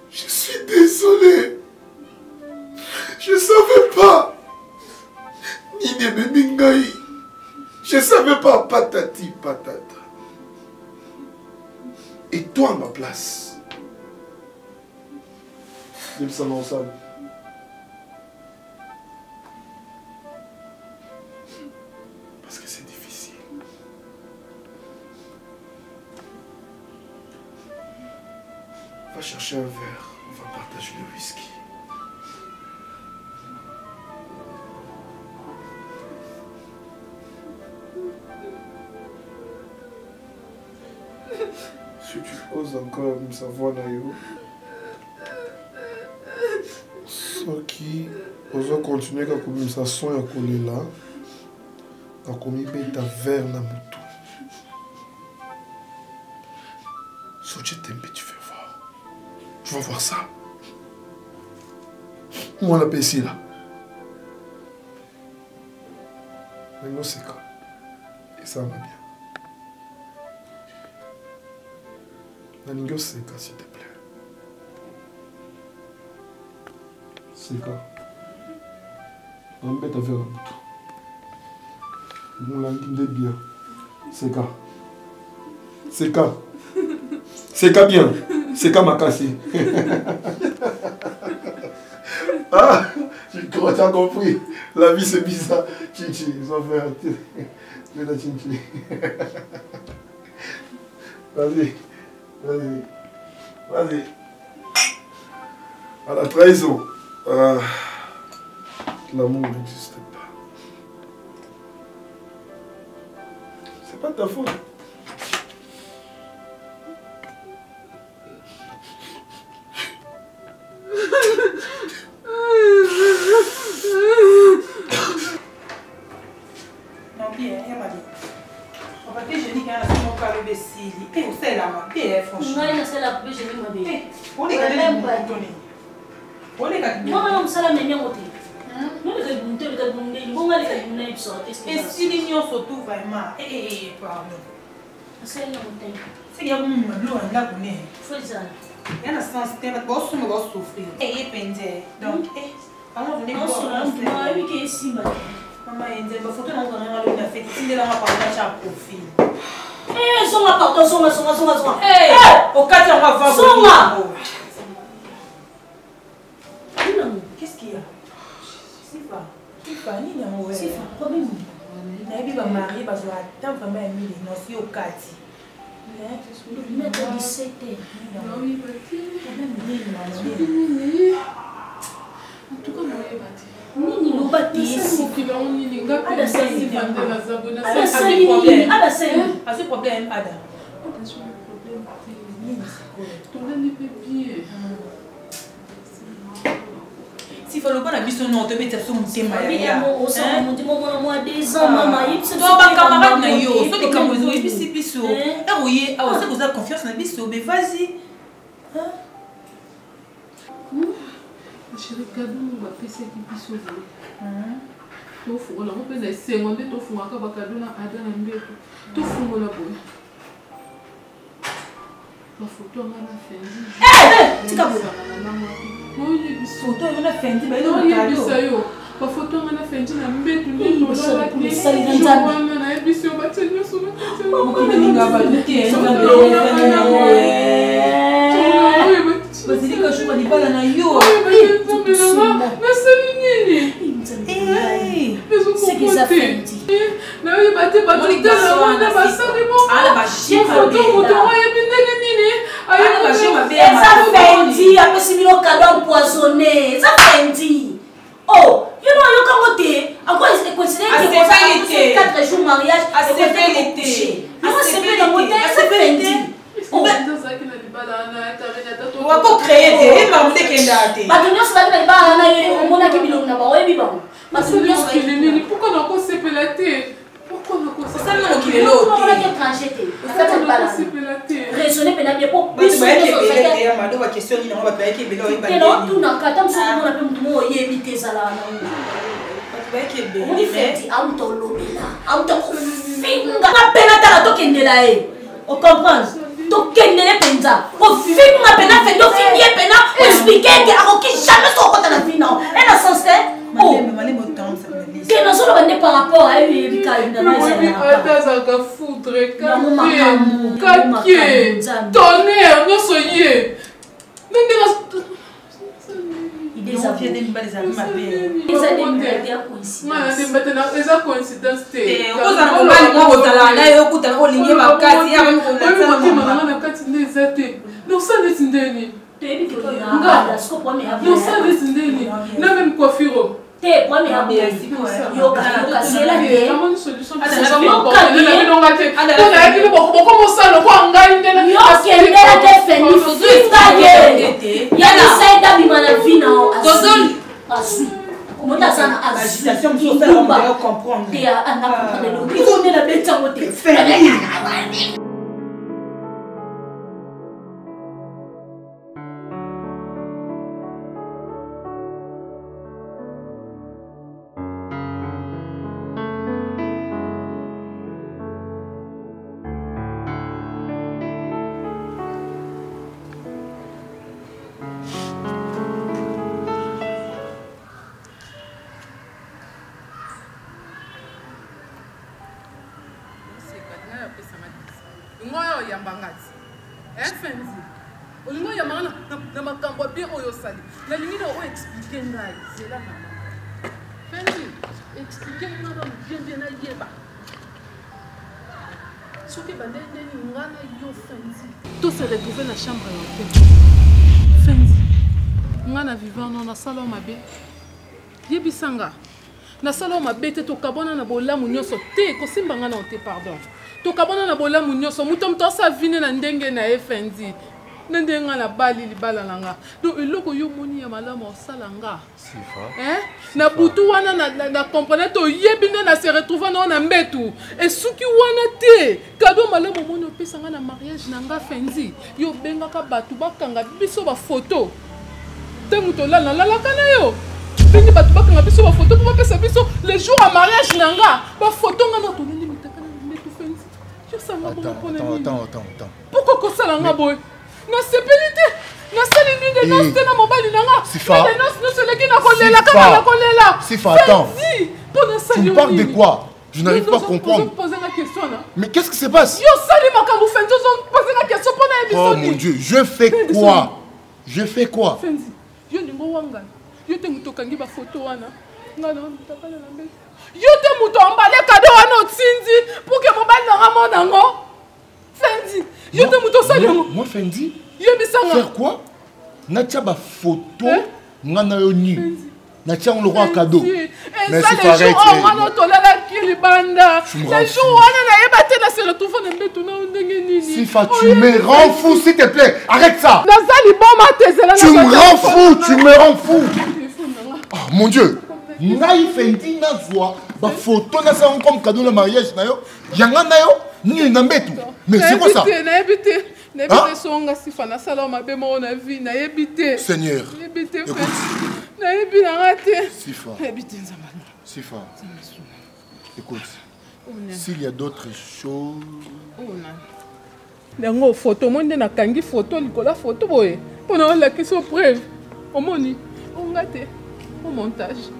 S2: Je suis désolé. Je ne savais pas. Je ne savais pas. Patati, patata. Et toi, à ma place. Nous sommes ensemble. Parce que c'est difficile. Va chercher un verre. On va partager le whisky. Si tu oses encore me savoir, Nayo, ceux qui osent continuer à commettre sa son à coller là, à commettre ta verre dans mon tout. Si tu t'aimes, tu vas voir. Tu vas voir ça. Moi, la ici là. Mais moi, c'est quoi? Et ça va bien. Naningo Seka, s'il te plaît. Seka. On va mettre à faire un bout. On l'a dit bien. Seka. Seka. Seka bien. Seka m'a cassé. Ah, tu as compris. La vie c'est bizarre. Chichi, ils ont fait un petit. Mais la chichi. Vas-y. Vas-y. Vas-y. À la trahison. L'amour n'existe pas. C'est pas ta faute.
S6: Surtout vraiment. Pardon. C'est qu'il y a un lot en là qu'on est. Il y a un sens de boss ou boss souffrir. Et pendé. Donc, alors on est boss. Oui, qui est ici, maman, il y a des photos dans ton fait. Il est là, on va partager à profil. Son appartement, son. Au 4 on va voir. Son. Qu'est-ce qu'il y a? C'est pas. C'est pas ni l'amour. C'est pas problème. Je suis mariée parce que je suis vraiment au quartier.
S8: Mais à 17h.
S3: Oui, en tout cas,
S8: Nini lobati esi. Ada sali.
S6: Ada problème, Ada. Si faut le bon habit son nom, te mettre sur mon thème.
S8: Moi 2 ans maman, il se
S6: toi ba camarade na yo, so de kamozo ebisi biso. Eh oui, ah c'est vous avez confiance na biso, mais vas-y.
S3: Chérie, cadeau, on va faire ce qui puisse sauver. Tu fous là, on peut les secondes, tu fous encore un cadeau là, Ada na mbeko. Tu fous là boy. La photo on a fait.
S8: tu capes.
S3: Oui,
S6: Photo on a fait, mais
S3: non,
S6: non,
S3: il y a ça yo. La photo on a fait na mbeko, tu
S8: ça il
S3: na ebisi o batsenyo so na.
S6: Beaucoup de ninga va lutter. Vas-y, que je me dis pas là yo.
S3: Mais c'est nini?
S8: C'est que ça fait.
S3: Na yo batte ba totala wana ba salimo.
S6: Ala ba chifa
S3: photo moto wa yebindenge nini?
S6: Ala ba chifa be.
S8: Ça fendi, après si milo cadeau empoisonné. Ça fendi. Oh, you know yo kamote. Encore c'est considéré que 4 jours mariage et que l'été. Moi c'est pas dans motel, ça fendi.
S3: On va dans ça qui n'a pas là na tarena tato.
S6: On va pas créer des marmots qui ndate.
S8: Ba donyo ça na ba na yo mona ki biloko na ba webi ba.
S3: Pourquoi on a cassé la tête? Pourquoi on a cassé
S6: ça le qui est l'autre?
S8: On a qu'à trancher te. Ça te pas là. Raisonner pena bien pour
S6: plus de ma do question ni on va payer qui belo
S8: et non tout na kata mso ko na pe mtu mo yebite sala na.
S6: Ba qui belo.
S8: On fait am to lobela. Am to finga na pena ta to kendela e. On comprend? To kendele penza. O finga pena fait do fingi pena expliquer que a qui jamais so ko ta na fina. Et na sens oh, que nous sommes par rapport à lui, il y a une
S3: foudre, tonnerre, nous soyez.
S8: Il désavient des balles à ma belle. Ils ont des coïncidences.
S3: Même coiffure.
S8: Te moi mais abia yo ka c'est la te
S3: comment une solution pour ça on a dit comment ça le quoi ngai ndela
S8: yo kendela te feni finga ye ya ni saida bi mana vina azul asu comment ça sana
S6: agitation sur ça on doit comprendre
S8: te anda comprendre le on est la bête en te
S3: Tout se retrouve dans la chambre d'hôtel. Fendi. Ngana vivant na salon mabe. Yebisanga. Na salon mabe te to kabona na bolamu nyoso te ko simba ngana on te pardon. To kabona na bolamu nyoso mutom to sa vine na ndenge na Fendi. Ndenga na bali libala nanga. Donc eloko yo moni ya malamu osalanga.
S1: Sifa.
S3: Na butu wana na comprendre to yebine na se retrouver na mbetu. Et suki wana te. Kado malamu moni opesanga na mariage nanga Fendi. Yo bengaka batu bakanga biso ba photo. Tangu to la kana yo. Bengi batu bakanga biso ba photo pour pesa biso le jour à mariage nanga. Ba photo ngana to nini mitaka na mbetu Fendi. Je sanga
S2: Attends.
S3: Pourquoi ko sala nga boy? Na sepelité, na sali nuit de noces na mobali nanga.
S2: Sifa.
S3: De noces nous celui qui na kolela kaka na kolela.
S2: Sifa, attends.
S3: Tu
S2: me parles de quoi? Je n'arrive pas à comprendre.
S3: Poser la question là.
S2: Mais qu'est-ce qui se passe?
S3: Yo sali makambu Fendi, poser la question pour na
S2: Oh mon Dieu, je fais quoi? Je fais quoi?
S3: Fendi, yo ningo wanga. Yo te muto kangi ba photo wana. Ngana mutapala na mbele. Yo te muto ambale cadeau wana otindi pour que mobali na ramona ngo. Fendi, yo te muto salongo.
S2: Moi Fendi.
S3: Yebisanga.
S2: Faire quoi? Natia ba photo ngana yo ni. Natia on le roi cadeau.
S3: Mais c'est pareil. On a notre la kilibanda. Les jours on a ébatté la se retrouve en mbeto na ndenge nini.
S2: Sifa, tu me rends fou s'il te plaît. Arrête ça.
S3: Nazali bon matezela.
S2: Tu me rends fou, tu me rends fou. Oh mon Dieu. Ngai Fendi na voix ba photo na ça comme cadeau le mariage na yo. Yanga na yo ni na mbeto. Mais c'est quoi ça?
S3: Na habité. Na habité songa sifa na sala mabe mo na vie na habité.
S2: Seigneur.
S3: Habité. Na habité na raté.
S2: Sifa.
S3: Habité nzamba.
S2: Sifa. Écoute. S'il y a d'autres choses.
S3: Nango photo monde na kangi photo likola photo boye. Pona la question preuve. Omoni. Ongate. Au montage.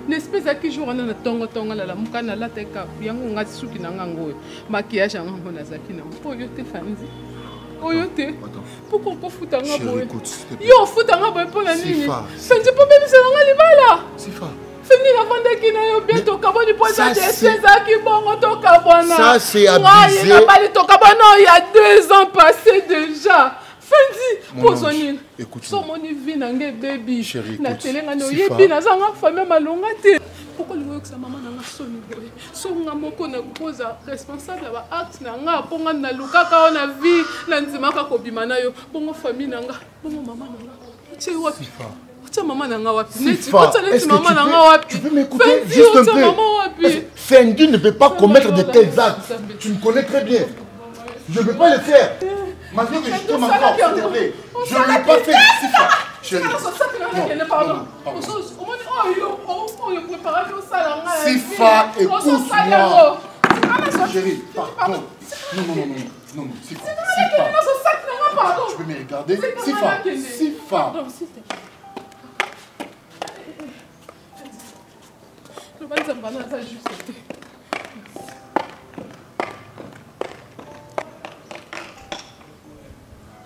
S3: N'espèce à qui jour on a tongo la mukana la teka yango ngati suki na ngango maquillage yango na zaki na oyo te fanzi oyo te pourquoi ko futa nga boye yo futa nga boye pona nini fanzi po bébé nga libala
S2: Sifa
S3: Fendi na vanda ki na yo bientôt kaboni po za espèce à qui bongo to kabona
S2: ça c'est abusé
S3: na bali to kabona il y a 2 ans passés déjà Fendi, posonil.
S2: Écoute,
S3: somoni vie nange baby.
S2: Chérie,
S3: na telenga no yebi na zanga famille malonga te. Pourquoi le voyez que sa maman n'a soni boy. Songa moko na posa responsable ba acte na nga ponga na lukaka na vie na nzimaka ko bimana yo. Bongo famille nanga, bongo maman nanga. Tu wapi? Tu maman nanga wapi? Neti kota neti maman nanga wapi?
S2: Tu peux m'écouter juste un peu. Fendi ne peut pas commettre de tels actes. Tu me connais très bien. Je ne peux pas le faire. Maintenant que je t'aime encore, s'il te plaît. Je ne l'ai pas fait, Sifa. Chérie. Sifa, écoute-moi. Chérie, pardon. Non, Sifa. Tu peux me regarder? Sifa.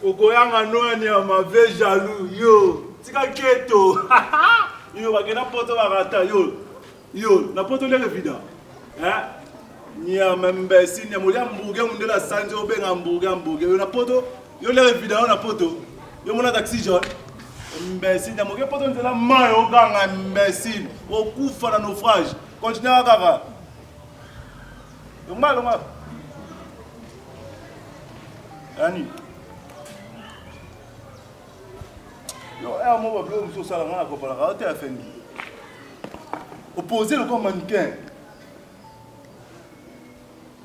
S9: Okoyanga noani ya mauvais jaloux yo tika keto yo bakena poto barata yo na poto le vida nya membesi nya molia mbuge mundela sanje obenga mbuge yo na poto yo le vida yo na poto yo mona taxi jaune mbesi nya moke poto nzela mayo ganga mbesi okufa na naufrage continue kaka yo malonga ani yo un mot va plus sur ça la comparaison tu as fait opposer le comme mannequin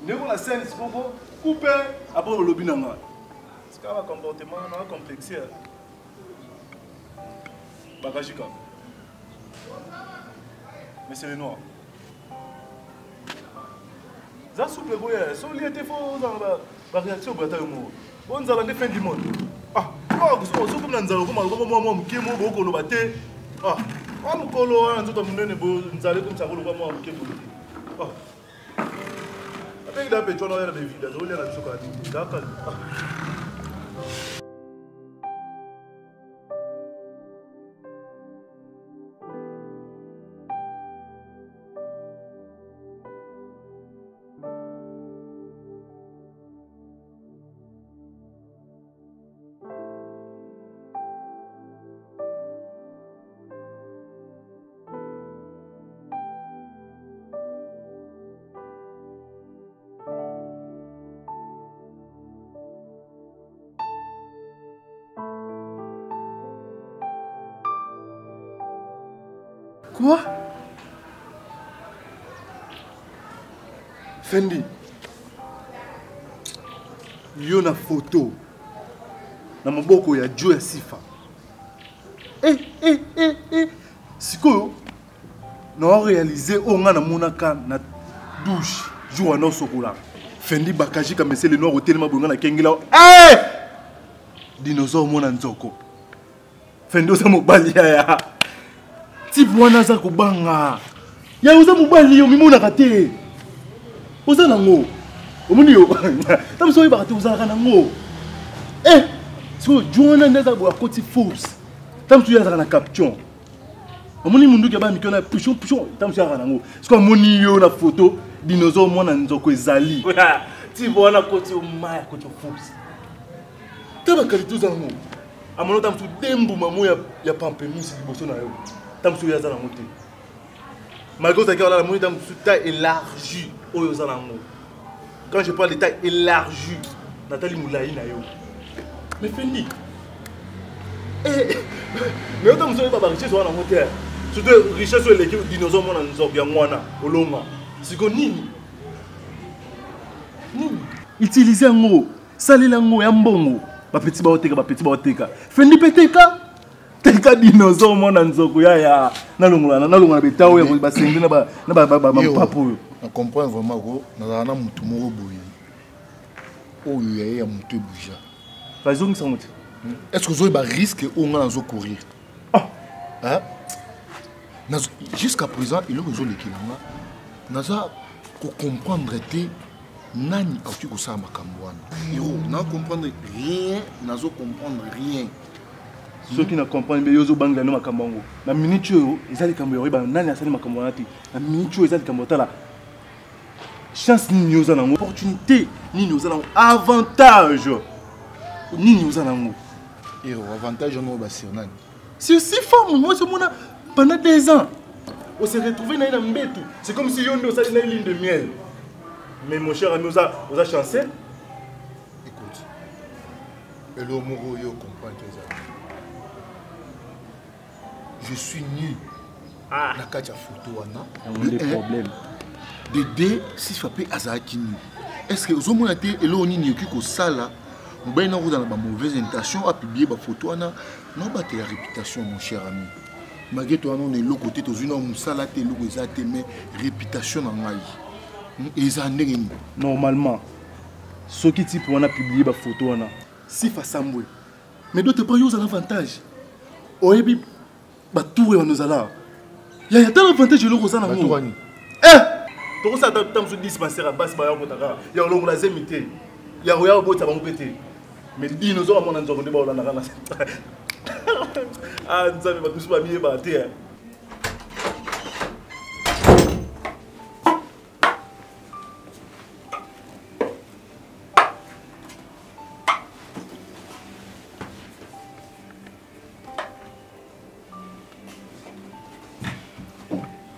S9: ne la scène c'est pour couper après le lobby nanga c'est un comportement non complexé bagajika mais c'est le noir ça souple boya so li était faux dans la réaction bataille mo on za la fin du monde ah so comme nanzalo comme moi mkemo boko lo bate ah amkolo nzoto munene bo nzale comme ça ko lo kwa moi mkemo ah avec la pétrole on a des vides on a la soka ni d'accord
S2: Quoi? Fendi, yo na photo na maboko ya Joe ya Sifa. Sikoyo na réaliser onga na monaka na douche jour na sokola. Fendi bakaji ka mesele noir hotel mabonga na kengela. Dinosaure mona nzoko. Fendi osa mobali ya. Type wana za kubanga. Ya uza mobali yo mimuna kate. Uza nango. Omuni yo. Tam so ibakate uza nango. So Joana neza bo akoti force. Tam so yaza na caption. Omuni mundu ke ba mikona pushon tam so yaza nango. Sko moni yo na photo dinosaure mona nzoko ezali.
S9: Tu vois, on a côté au maïs, côté au fous. Tu as la qualité de l'amour. À mon temps, tu démbou, maman, il y a pas un peu de musique qui est là. Tu as la montée. Malgré ça, la montée, tu as taille élargie. Quand je parle de taille élargie, Nathalie Moulaï, mais fini. Mais autant que vous pas richesse sur la montée. Surtout richesse sur l'équipe dinosaure, on a une sorte de moana, au long. C'est que Nini. Utilisez un mot, salez un mot et un bon mot. Petit baoteka. Fendi peteka. Teka dinosaure, on a une sorte de ya. Nalonga betao ya basengi na ba papo.
S2: On comprend vraiment que nous avons un mouton au lieu de mouton bouger. Est-ce que vous avez un risque ou on a courir? Jusqu'à présent, il y a des gens qui nous comprendre que nani a fait ça ne comprendre rien, nous comprendre rien.
S9: Ceux qui ne comprennent pas, ils ont besoin de makambango. La minute où ils allaient camber, nani a sali makambonati. La minute où ils allaient camber là. Chance ni nous avons opportunité, ni nous avons avantage, ni nous avons.
S2: Et avantage on va sur nani.
S9: C'est aussi fort, moi c'est mon pendant 2 ans. On s'est retrouvé dans une mbétou. C'est comme si on nous a une ligne de miel. Mais mon cher ami, on a chancé.
S2: Écoute, et le mot yo comprend tes amis. Je suis nu. La carte photo
S9: on a des problèmes.
S2: De deux, si je fais azaki nu. Est-ce que vous avez été là ni qui ko sala? Vous avez dans la mauvaise intention à publier ma photo na non ba la réputation mon cher ami. Malgré toi on est l'autre côté tous une homme sala te l'autre ezate mais réputation na ngai. Et ça
S9: normalement ceux qui type on a publié ma photo na si fa sambwe. Mais d'autres pas yo un avantage. Oyebi ba tour on nous ala. Il y a tel avantage le rosa na ngo. Tout ça dans ce dispensaire à basse baillon kotaka. Il y a l'on la zemité. Il y a roya bota ba mpete. Mais dinosaure mon anzo de ba la na. Ah, nous avons pas tous pas bien batté.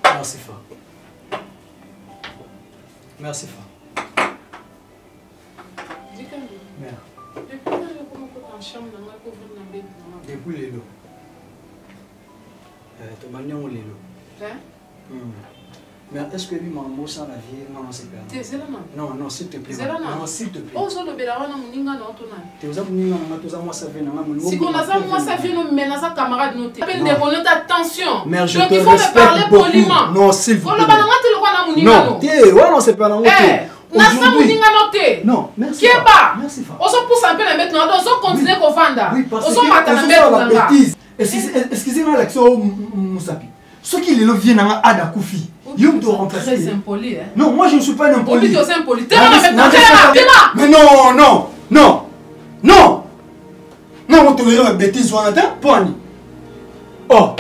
S10: Merci fort. Merci fort. Mère. Depuis les lots. Tu m'as dit on les lots. Mais est-ce que lui m'a moussé la vie? Non, c'est pas. Non, non, s'il te plaît. Non, s'il te plaît.
S5: Oh, sur le béla, on a mon ninga dans ton âme.
S10: Tu as mis moi ça fait
S5: si on a ça, moi ça fait nous mais ça camarade noté. Appelle des bonnes attention.
S10: Mère, je
S5: donc
S10: te
S5: il faut me parler
S10: beaucoup.
S5: poliment.
S10: Non, s'il vous plaît.
S5: On va le roi na mon ninga.
S10: Non, ouais, non, c'est pas non.
S5: Aujourd'hui.
S10: Non, merci.
S5: Qui est pas?
S10: Merci.
S5: On se pousse un peu la maintenant. On se continue qu'on vende.
S10: Oui, parce que
S5: on
S10: la bêtise. Excusez-moi l'action Moussapi. Ceux qui les viennent à Ada Koufi. Youm doit remplacer.
S5: Très impoli, hein.
S10: Non, moi je ne suis pas un impoli.
S5: Tu es impoli. T'es
S10: mais non, non, non, non. Non, on te verra la bêtise sur un temps. Point. Oh.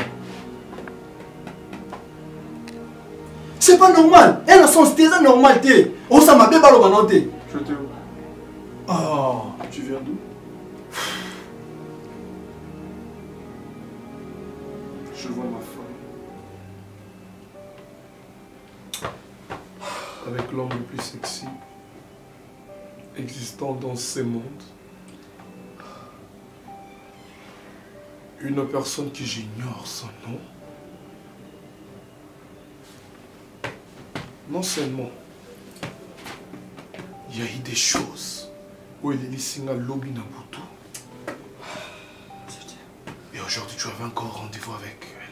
S10: C'est pas normal. Elle a son style normal. On s'en m'a bien balobané.
S9: Je te vois.
S10: Oh.
S9: Tu viens d'où? Je vois ma femme avec l'homme le plus sexy existant dans ces mondes. Une personne que j'ignore son nom. Non seulement il y a eu des choses où il est laissé à lobby Nabuto. Et aujourd'hui, tu avais encore rendez-vous avec elle.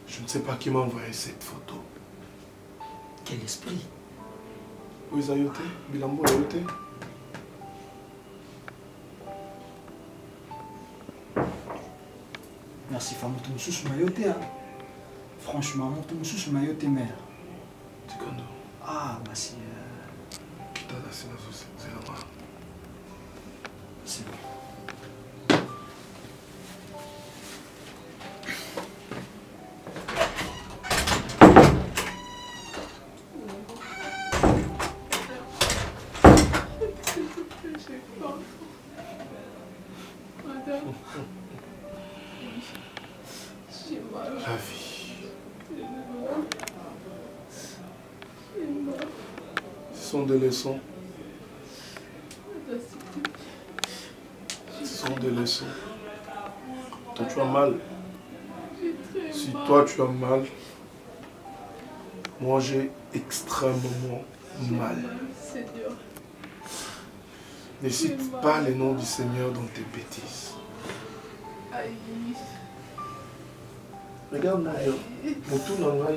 S9: Je ne sais pas qui m'a envoyé cette photo.
S10: Quel esprit?
S9: Où est Ayoté? Bilambo Ayoté?
S10: Merci, femme. Tu me souches mailloté. Franchement, tu me souches mailloté, mère.
S9: Tu connais?
S10: Ah, merci. C'est bon.
S2: sont des leçons. Ce sont des leçons. Toi, tu as mal. Si toi, tu as mal, moi, j'ai extrêmement mal. Ne cite pas les noms du Seigneur dans tes bêtises. Regarde-moi bien. Mon tour dans la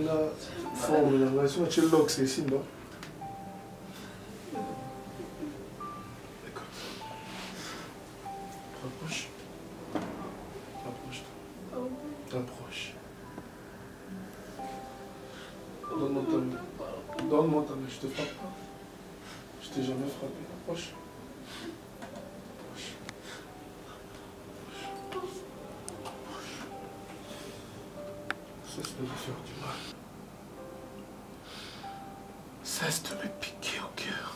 S2: forme, dans la son, tu es c'est ici, non? Rapproche. Rapproche-toi. Rapproche. Donne-moi ta main. Donne-moi ta main, je te frappe pas. Je t'ai jamais frappé. Rapproche. Cesse de me faire du mal. Cesse de me piquer au cœur.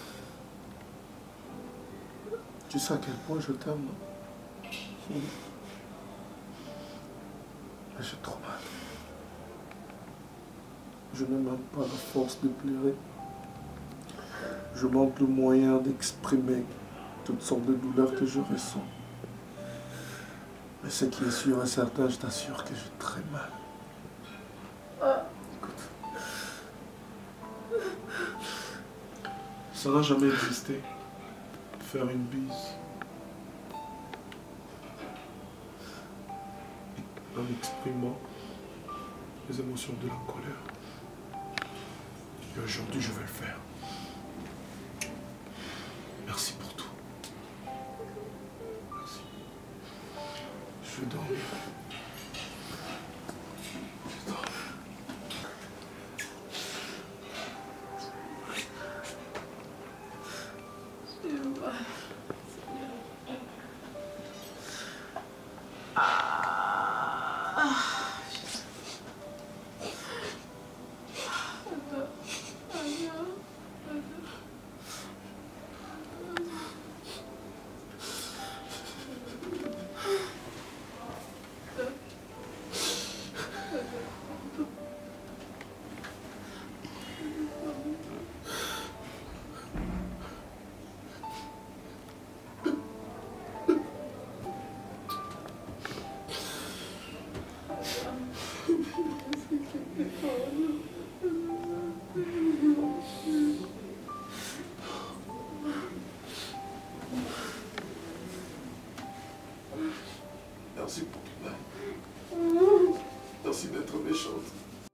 S2: Tu sais à quel point je t'aime, non? Mais j'ai trop mal. Je n'ai même pas la force de pleurer. Je manque le moyen d'exprimer toutes sortes de douleurs que je ressens. Mais ce qui est sûr et certain, je t'assure que j'ai très mal. Écoute. Ça n'a jamais existé. Faire une bise. En exprimant les émotions de la colère. Et aujourd'hui, je vais le faire. Merci pour tout. Merci. Je vais dormir. Je dors.